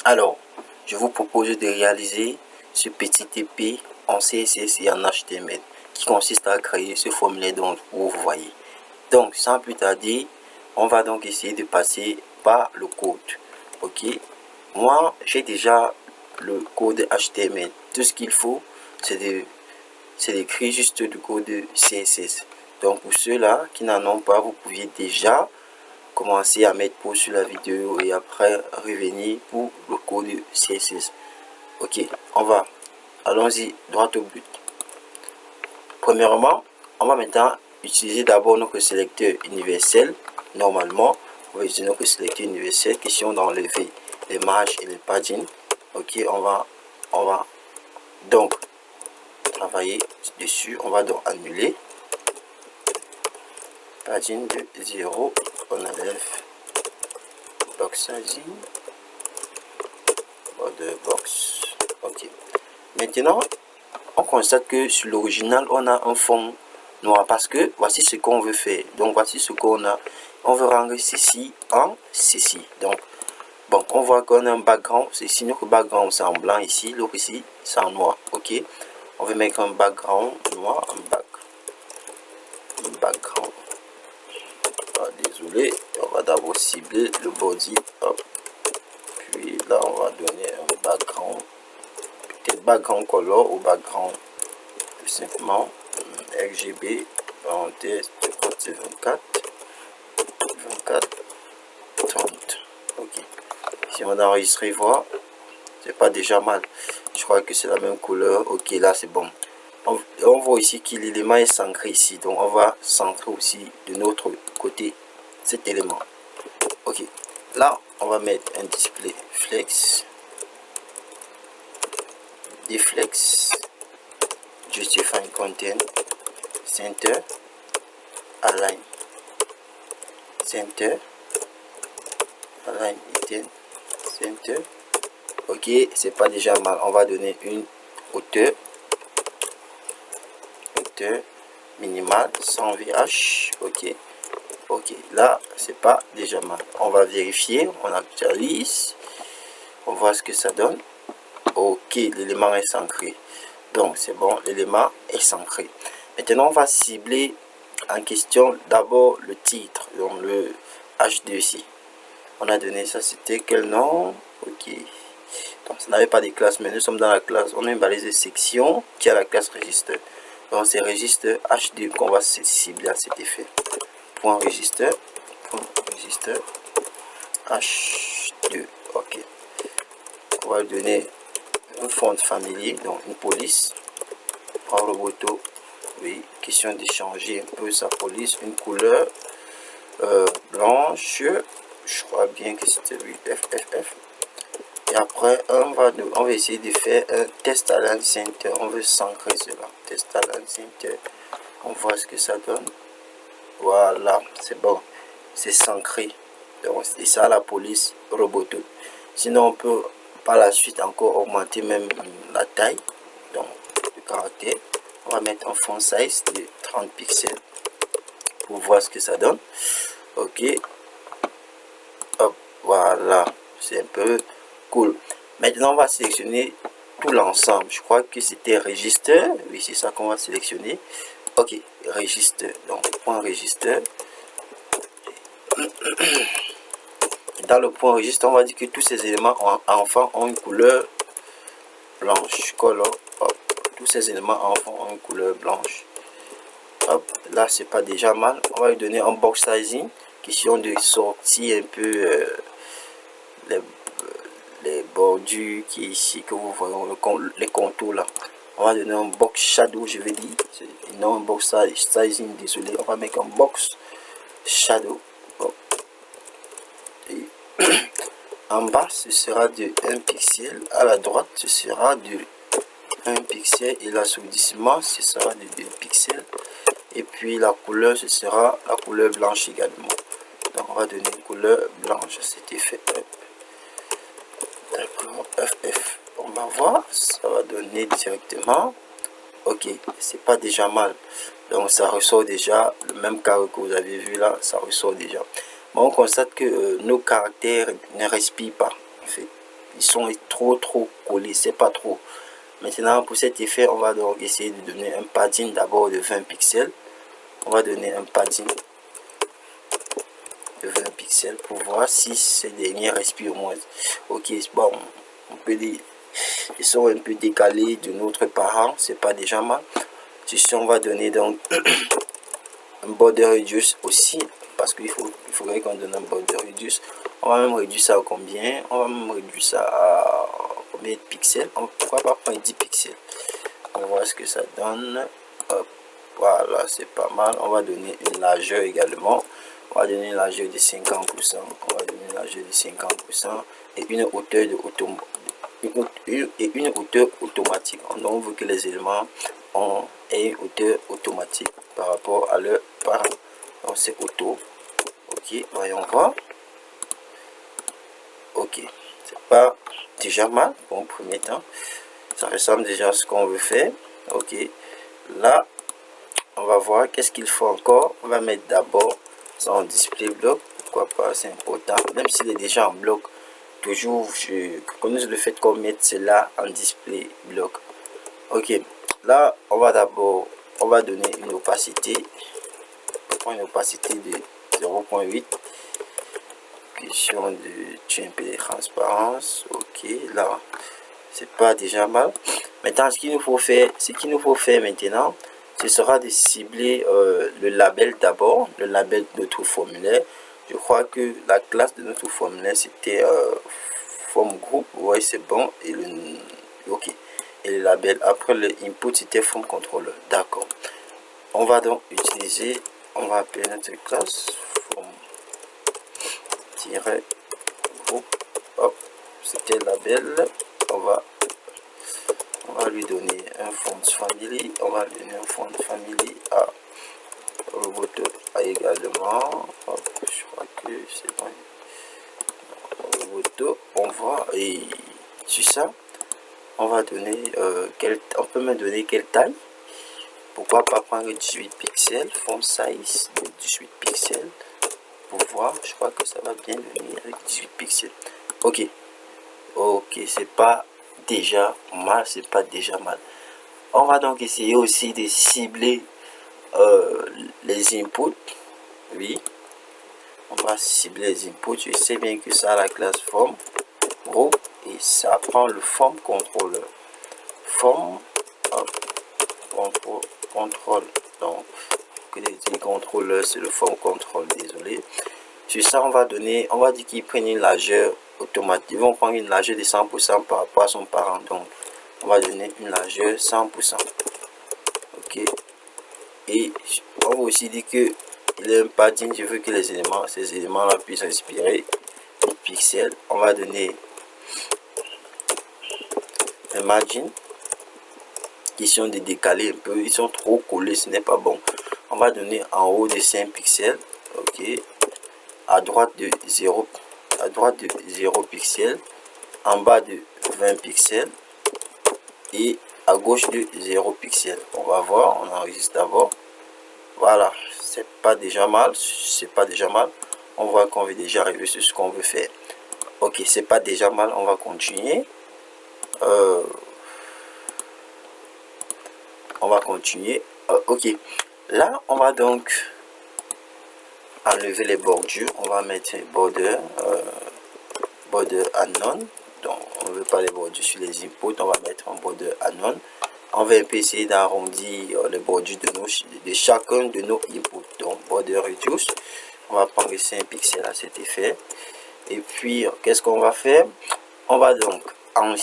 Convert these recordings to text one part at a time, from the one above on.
Alors, je vous propose de réaliser ce petit TP en CSS et en HTML qui consiste à créer ce formulaire dont vous voyez. Donc, sans plus tarder, on va donc essayer de passer par le code. Ok, moi j'ai déjà le code HTML. Tout ce qu'il faut, c'est d'écrire juste le code CSS. Donc, pour ceux-là qui n'en ont pas, vous pouviez déjà commencer à mettre pause sur la vidéo et après revenir pour le code CSS. Ok, allons-y droit au but. Premièrement, on va maintenant utiliser d'abord notre sélecteur universel. Normalement, on va utiliser notre sélecteur universel, question d'enlever les marges et les padding. Ok, on va donc travailler dessus. On va donc annuler padding de 0. On enlève box sizing, border box. Ok, maintenant on constate que sur l'original on a un fond noir parce que voici ce qu'on veut faire. Donc voici ce qu'on a. On veut rendre ceci en ceci. Donc bon, on voit qu'on a un background. Ceci, notre background c'est en blanc ici, l'autre ici c'est en noir. Ok, on veut mettre un background noir, un background. Ah, désolé, on va d'abord cibler le body. Hop. Puis là on va donner un background, peut-être background color ou background tout simplement RGB, parenthèse, 24 30. Ok, si on a enregistré voir, c'est pas déjà mal. Je crois que c'est la même couleur. Ok, là c'est bon. On voit ici que l'élément est centré ici, donc on va centrer aussi de notre côté cet élément. Ok, là on va mettre un display flex, deflex, justify content, center, align, center, align item, center. Ok, c'est pas déjà mal. On va donner une hauteur minimale sans VH. Ok, ok, là c'est pas déjà mal. On va vérifier, on actualise, on voit ce que ça donne. Ok, l'élément est centré, donc c'est bon, l'élément est centré. Maintenant on va cibler en question d'abord le titre, donc le H2 ici. On a donné ça, c'était quel nom? Ok, donc ça n'avait pas de classe, mais nous sommes dans la classe, on a une balise de section qui a la classe register. Donc c'est registre H2 qu'on va cibler à cet effet. Point register H2. Ok, on va lui donner un fond familier, donc une police. Prendre le bouton, oui, question d'échanger un peu sa police, une couleur blanche, je crois bien que c'était lui, FFF. Et après on va essayer de faire un test align center. On veut centrer cela, test align center. On voit ce que ça donne. Voilà, c'est bon, c'est centré. Donc c'est ça la police roboto. Sinon on peut par la suite encore augmenter même la taille, donc le caractère. On va mettre un font size de 30 pixels pour voir ce que ça donne. Ok, hop, voilà, c'est un peu cool. Maintenant on va sélectionner tout l'ensemble. Je crois que c'était register, oui c'est ça qu'on va sélectionner. Ok, register, donc point register. Dans le point registre, on va dire que tous ces éléments enfants ont une couleur blanche. Color, hop. Tous ces éléments enfants ont une couleur blanche. Hop, là c'est pas déjà mal. On va lui donner un box sizing, question de sortir un peu les bordures qui est ici, que vous voyez, les contours là. On va donner un box shadow, je vais dire, non un box sizing, désolé. On va mettre un box shadow. Hop. Et en bas ce sera de 1 pixel, à la droite ce sera de 1 pixel et l'assouplissement ce sera de 2 pixels, et puis la couleur ce sera la couleur blanche également. Donc on va donner une couleur blanche à cet effet. D'accord, FF, on va voir, ça va donner directement. Ok, c'est pas déjà mal, donc ça ressort déjà le même carré que vous avez vu là, ça ressort déjà. Mais on constate que nos caractères ne respirent pas en fait. ils sont trop collés, c'est pas trop. Maintenant, pour cet effet, on va donc essayer de donner un padding d'abord de 20 pixels. On va donner un padding de 20 pixels pour voir si ces derniers respirent au moins. Ok, bon, on peut dire ils sont un peu décalés de notre parent, c'est pas déjà mal. Si on va donner donc un border radius aussi, parce qu'il faudrait qu'on donne un border radius. On va même réduire ça à combien? On va même réduire ça à combien de pixels? Pourquoi pas prendre 10 pixels? On va voir ce que ça donne. Hop, voilà, c'est pas mal. On va donner une largeur également. On va donner une largeur de 50%. On va donner une largeur de 50% et une hauteur de une hauteur automatique. Donc on veut que les éléments ont une hauteur automatique par rapport à leur parent. Donc c'est auto. Ok, voyons voir. Ok, c'est pas déjà mal pour un premier temps. Ça ressemble déjà à ce qu'on veut faire. Ok, là on va voir qu'est-ce qu'il faut encore. On va mettre d'abord son display bloc. Pourquoi pas, c'est important. Même s'il est déjà en bloc, toujours je connais le fait qu'on mette cela en display bloc. Ok, là on va d'abord, on va donner une opacité. Une opacité de 0.8. Question de tuer un peu de transparence. Ok, là c'est pas déjà mal. Maintenant ce qu'il nous faut faire maintenant, ce sera de cibler le label d'abord, le label de notre formulaire. Je crois que la classe de notre formulaire c'était forme groupe. Ouais, c'est bon. Et le ok, et le label après le input c'était forme contrôleur. D'accord, on va donc utiliser, on va appeler notre classe forme groupe. Hop, c'était label. On va lui donner un font family. On va lui donner un font family à Roboto également. Hop, je crois que c'est bon. Roboto, on va, et sur ça on va donner on peut me donner quelle taille. Pourquoi pas prendre 18 pixels, font size de 18 pixels pour voir. Je crois que ça va bien venir avec 18 pixels. Ok, ok, c'est pas déjà mal, c'est pas déjà mal. On va donc essayer aussi de cibler les inputs. Oui, on va cibler les inputs. Je sais bien que ça, la classe form groupe, et ça prend le form contrôleur. Form contrôle. Donc que les contrôleurs, c'est le form contrôle, désolé. Sur ça, on va donner, on va dire qu'ils prennent une largeur automatique. Ils vont prendre une largeur de 100% par rapport à son parent. Donc on va donner une largeur 100%. Ok, et on va aussi dire que il est un padding. Je veux que ces éléments là puissent respirer 8 pixels. On va donner un margin, question de décaler un peu, ils sont trop collés, ce n'est pas bon. On va donner en haut de 5 pixels. Ok, à droite de 0 pixels, en bas de 20 pixels et à gauche de 0 pixels. On va voir, on enregistre d'abord. Voilà, c'est pas déjà mal, on voit qu'on veut déjà arriver sur ce qu'on veut faire. Ok, c'est pas déjà mal, on va continuer. Ok, là on va donc enlever les bordures. On va mettre border unknown. Donc on ne veut pas les bordures sur les inputs, on va mettre un border unknown. On va un peu essayer d'arrondir les bordures de chacun de nos inputs. Donc border reduce, on va prendre 5 pixels à cet effet. Et puis qu'est-ce qu'on va faire? On va donc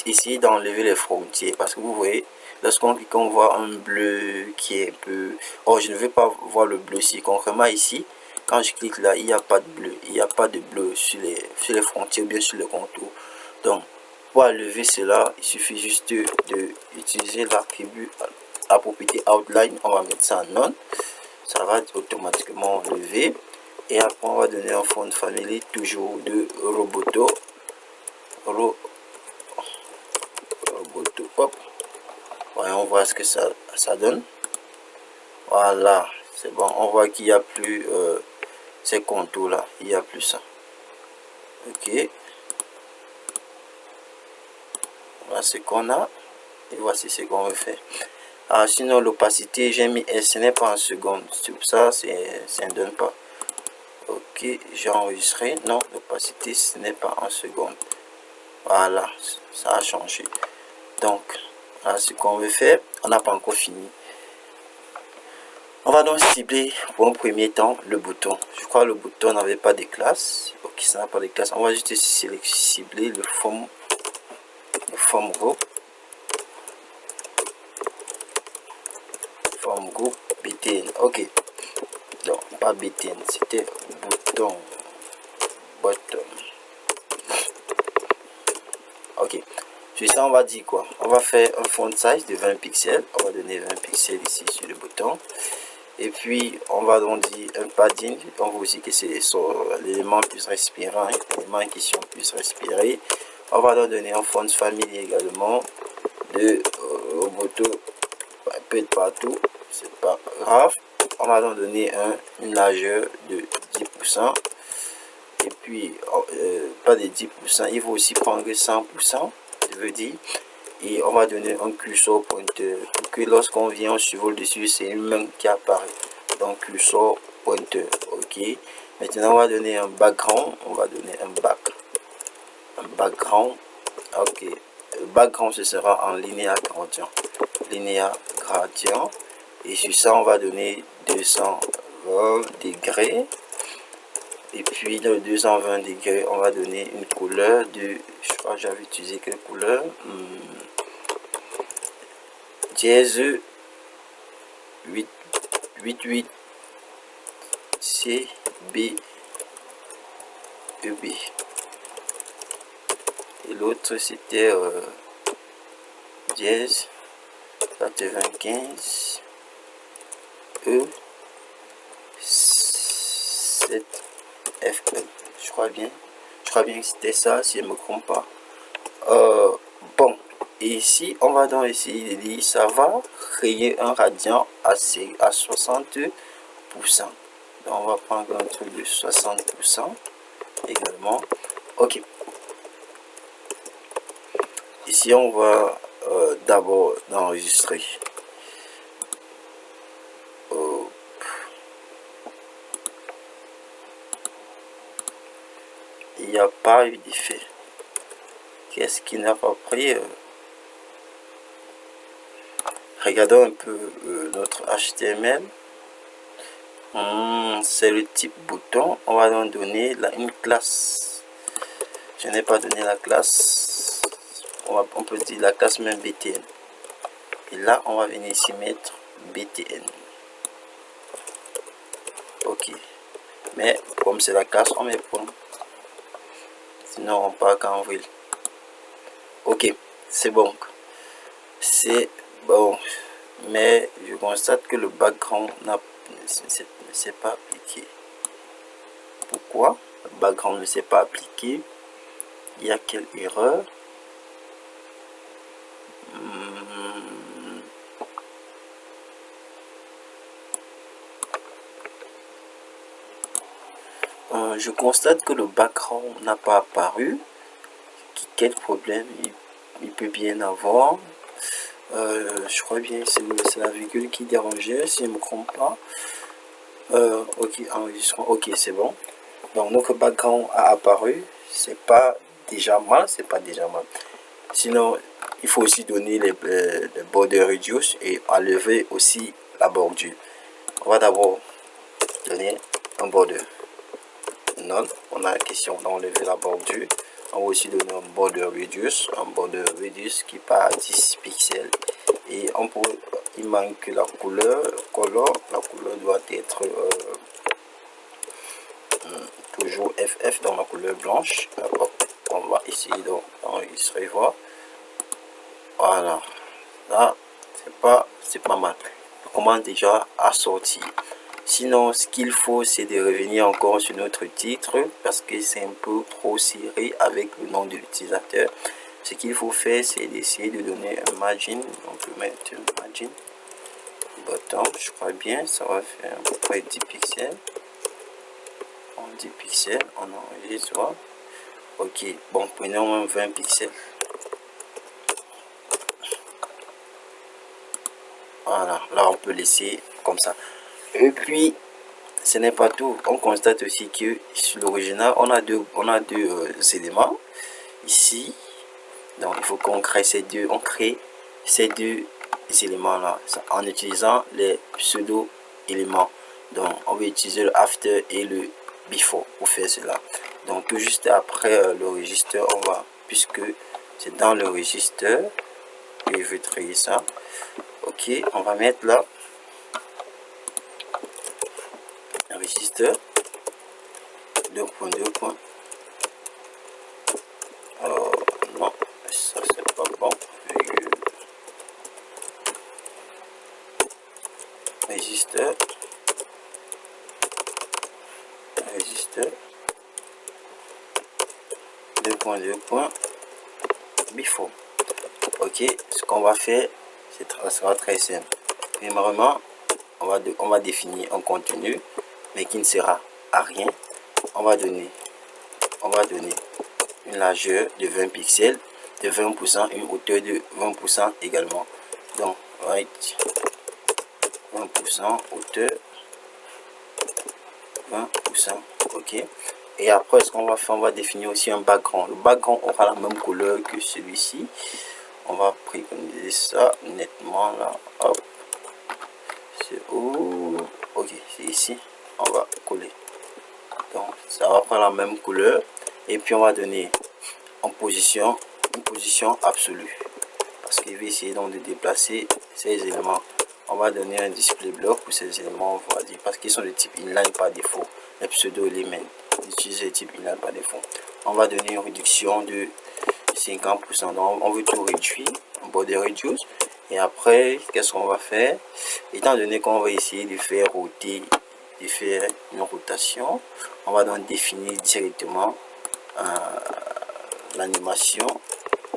essayer d'enlever les frontières, parce que vous voyez, lorsqu'on clique, on voit un bleu qui est un peu... Oh, je ne veux pas voir le bleu ici. Concrètement ici, quand je clique là, il n'y a pas de bleu. Il n'y a pas de bleu sur les frontières ou bien sur le contour. Donc, pour enlever cela, il suffit juste d'utiliser l'attribut à propriété outline. On va mettre ça en non. Ça va automatiquement enlever. Et après, on va donner un font family toujours de Roboto. Hop. Voyons voir ce que ça donne. Voilà, c'est bon. On voit qu'il n'y a plus ces contours là. Il n'y a plus ça. Ok. Voilà ce qu'on a. Et voici ce qu'on refait. Ah, sinon, l'opacité, j'ai mis S, ce n'est pas en seconde. C'est pour ça, ça ne donne pas. Ok, j'ai enregistré. Non, l'opacité, ce n'est pas en seconde. Voilà, ça a changé. Donc, voilà ce qu'on veut faire. On n'a pas encore fini. On va donc cibler pour un premier temps le bouton. Je crois que le bouton n'avait pas de classe. Ok, ça n'a pas de classe. On va juste cibler le form group. Form group BTN. Ok. Non, pas BTN, c'était bouton. Bottom. Ok. Sur ça, on va dire quoi? On va faire un font size de 20 pixels. On va donner 20 pixels ici sur le bouton. Et puis, on va donc dire un padding. On veut aussi que l'élément puisse respirer, hein, l'élément en question puisse respirer. On va donc donner un font family également de Roboto. Un peu de partout, c'est pas grave. On va donc donner une largeur de 10%. Et puis, pas de 10%, il faut aussi prendre 100%, je veux dire. Et on va donner un cursor pointeur pour que lorsqu'on vient, on survole dessus, c'est une main qui apparaît. Donc, cursor pointeur, ok. Maintenant, on va donner un background. On va donner un background, ok. Le background, ce sera en linéaire gradient. Linéaire gradient. Et sur ça, on va donner 220 degrés. Et puis, dans le 220 degrés, on va donner une couleur de, je crois que j'avais utilisé quelle couleur, dièse 88 C B E B. Et l'autre, c'était dièse 95 E 7 F E. Je crois bien que c'était ça, si je ne me trompe pas. Bon, et ici on va donc essayer de dire ça va créer un radian à 60%. Donc on va prendre un truc de 60% également. Ok, ici on va d'abord enregistrer. Il n'y a pas eu d'effet. Qu'est-ce qui n'a pas pris? Regardons un peu notre HTML. C'est le type bouton. On va donc donner une classe. Je n'ai pas donné la classe. On peut dire la classe même BTN. Et là, on va venir ici mettre BTN. Ok. Mais comme c'est la classe, on met point. Sinon, on part qu'en vrille. Ok, c'est bon. C'est bon. Mais je constate que le background ne s'est pas appliqué. Pourquoi le background ne s'est pas appliqué? Il y a quelle erreur? Je constate que le background n'a pas apparu. Quel problème il peut bien avoir? Je crois bien que c'est la virgule qui dérangeait, si je ne me trompe pas. Ok, enregistrement. Ok, c'est bon. Donc notre background a apparu. C'est pas déjà mal, Sinon, il faut aussi donner les border reduce et enlever aussi la bordure. On va d'abord donner un border. Non, on a la question d'enlever la bordure. On va aussi donner un border radius qui part à 10 pixels. Et il manque la couleur. La couleur doit être toujours FF dans la couleur blanche. On va essayer d'enregistrer, voir. Voilà. Là, c'est pas mal. On commence déjà à sortir. Sinon, ce qu'il faut, c'est de revenir encore sur notre titre parce que c'est un peu trop serré avec le nom de l'utilisateur. Ce qu'il faut faire, c'est d'essayer de donner un margin. On peut mettre un margin bottom, je crois bien, ça va faire à peu près 10 pixels. En 10 pixels, on enregistre. Ok, bon, prenons 20 pixels. Voilà, là on peut laisser comme ça. Et puis ce n'est pas tout, on constate aussi que sur l'original on a deux éléments ici. Donc il faut qu'on crée ces deux, éléments là en utilisant les pseudo éléments. Donc on va utiliser le after et le before pour faire cela. Donc tout juste après le registre, on va, puisque c'est dans le registre, et je vais trier ça. Ok, on va mettre là registre 2.2. Non, ça c'est pas bon. Registre 2.2. Before. Ok, ce qu'on va faire, ça sera très simple. Premièrement, on va définir un contenu, mais qui ne sera à rien. On va donner une largeur de 20 pixels, de 20%, une hauteur de 20% également. Donc, right, 20% hauteur, 20%, ok. Et après, ce qu'on va faire, on va définir aussi un background. Le background aura la même couleur que celui-ci. On va préconiser ça nettement là. Hop. C'est où? Ok, c'est ici. On va coller. Donc, ça va prendre la même couleur. Et puis, on va donner en position, une position absolue. Parce qu'il va essayer donc de déplacer ces éléments. On va donner un display block pour ces éléments, on va dire, parce qu'ils sont de type inline par défaut. Les pseudo-éléments, utiliser le type inline par défaut. On va donner une réduction de 50%. Donc, on veut tout réduire, on va de reduce. Et après, qu'est-ce qu'on va faire? Étant donné qu'on va essayer de faire roter, de faire une rotation, on va donc définir directement l'animation.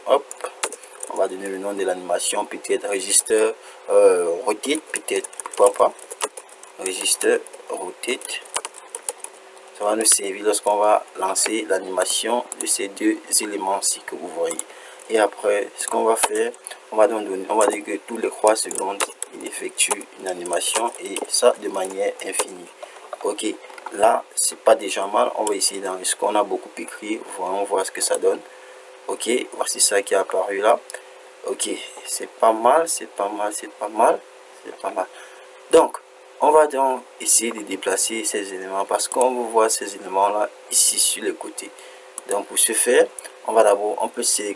Hop, on va donner le nom de l'animation, peut-être registre rotate, peut-être, pourquoi pas, registre rotate. Ça va nous servir lorsqu'on va lancer l'animation de ces deux éléments-ci que vous voyez. Et après, ce qu'on va faire, on va dire que tous les 3 secondes, il effectue une animation, et ça de manière infinie. Ok, là, c'est pas déjà mal. On va essayer d'enregistrer ce qu'on a beaucoup écrit. Voyons voir ce que ça donne. Ok, voici ça qui est apparu là. Ok, c'est pas mal, c'est pas mal, c'est pas mal, c'est pas mal. Donc, on va donc essayer de déplacer ces éléments, parce qu'on veut voir ces éléments là ici sur les côtés. Donc pour ce faire, on va d'abord,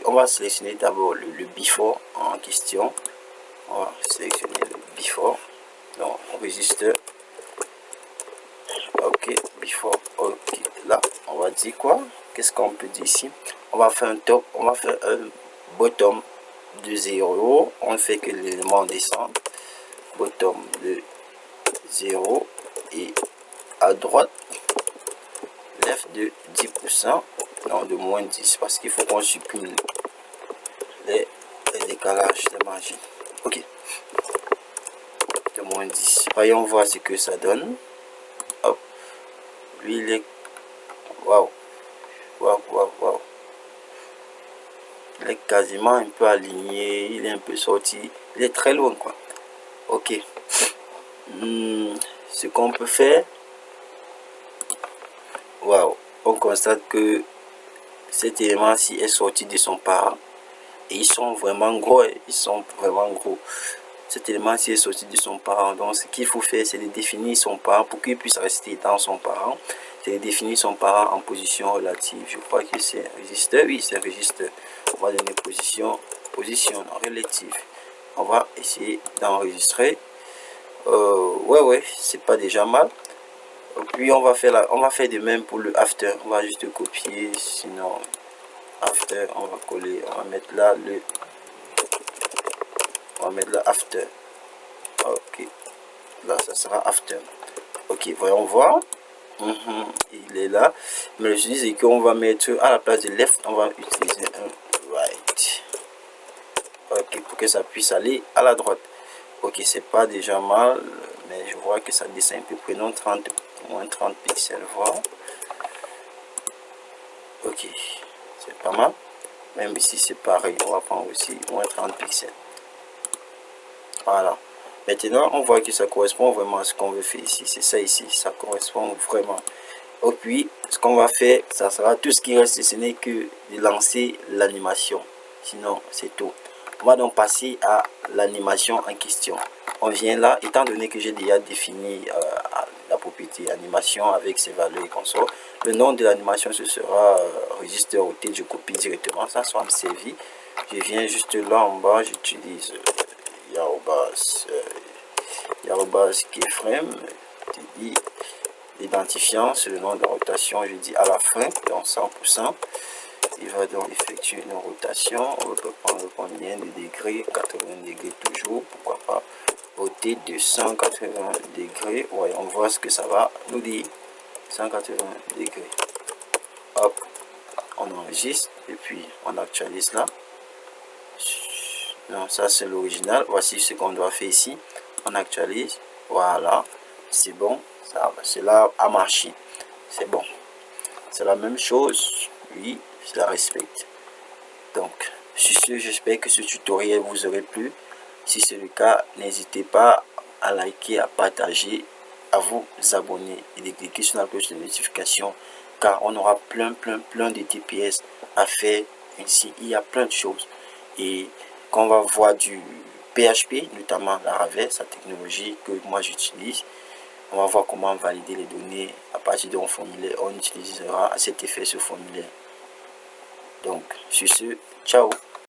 on va sélectionner d'abord le before en question. On va sélectionner le before. Donc on registre. Ok, before. Ok, là on va dire quoi? Qu'est-ce qu'on peut dire ici? On va faire un top, on va faire un bottom de 0. On fait que l'élément descend. Bottom de 0, et à droite left de 10%, non, de moins 10, parce qu'il faut qu'on supprime les décalages de margin. Ok, de moins 10. Voyons voir ce que ça donne. Hop, lui il est waouh, waouh, il est quasiment un peu aligné, il est un peu sorti, il est très loin quoi. Ok, ce qu'on peut faire, waouh, on constate que cet élément-ci est sorti de son parent, et ils sont vraiment gros, Cet élément-ci est sorti de son parent. Donc ce qu'il faut faire, c'est de définir son parent pour qu'il puisse rester dans son parent. C'est de définir son parent en position relative. Je crois que c'est registre. Oui, c'est registre. On va donner position relative. On va essayer d'enregistrer. Ouais, c'est pas déjà mal. Puis on va faire de même pour le after. On va juste copier, sinon after, on va coller, on va mettre là after. Ok, là ça sera after. Ok, voyons voir. Il est là, mais je disais qu'on va mettre à la place de left, on va utiliser un right. Ok, pour que ça puisse aller à la droite. Ok, c'est pas déjà mal, mais je vois que ça descend un peu. Prenons moins 30 pixels, voir. Ok, c'est pas mal. Même ici c'est pareil, on va prendre aussi moins 30 pixels. Voilà. Maintenant, on voit que ça correspond vraiment à ce qu'on veut faire ici. C'est ça ici, ça correspond vraiment. Et puis, ce qu'on va faire, ça sera tout ce qui reste, ce n'est que de lancer l'animation. Sinon, c'est tout. On va donc passer à l'animation en question. On vient là, étant donné que j'ai déjà défini la propriété animation avec ses valeurs et consorts. Le nom de l'animation, ce sera registre OT, je copie directement, ça soit me servir. Je viens juste là en bas, j'utilise keyframe, je dis l'identifiant, c'est le nom de la rotation, je dis à la fin, donc 100%. Il va donc effectuer une rotation. On peut prendre combien de degrés? 80 degrés toujours, pourquoi pas ôter de 180 degrés. Ouais, on voit ce que ça va nous dire. 180 degrés. Hop, on enregistre et puis on actualise là. Non, ça c'est l'original. Voici ce qu'on doit faire ici. On actualise. Voilà, c'est bon. Cela a marché. C'est bon. C'est la même chose. Oui, je la respecte. Donc, sur ce, j'espère que ce tutoriel vous aurait plu. Si c'est le cas, n'hésitez pas à liker, à partager, à vous abonner et de cliquer sur la cloche de notification car on aura plein de TPS à faire ici. Il y a plein de choses et qu'on va voir du PHP, notamment Laravel, sa technologie que moi j'utilise. On va voir comment valider les données à partir d'un formulaire. On utilisera à cet effet ce formulaire. Donc, sur ce, ciao.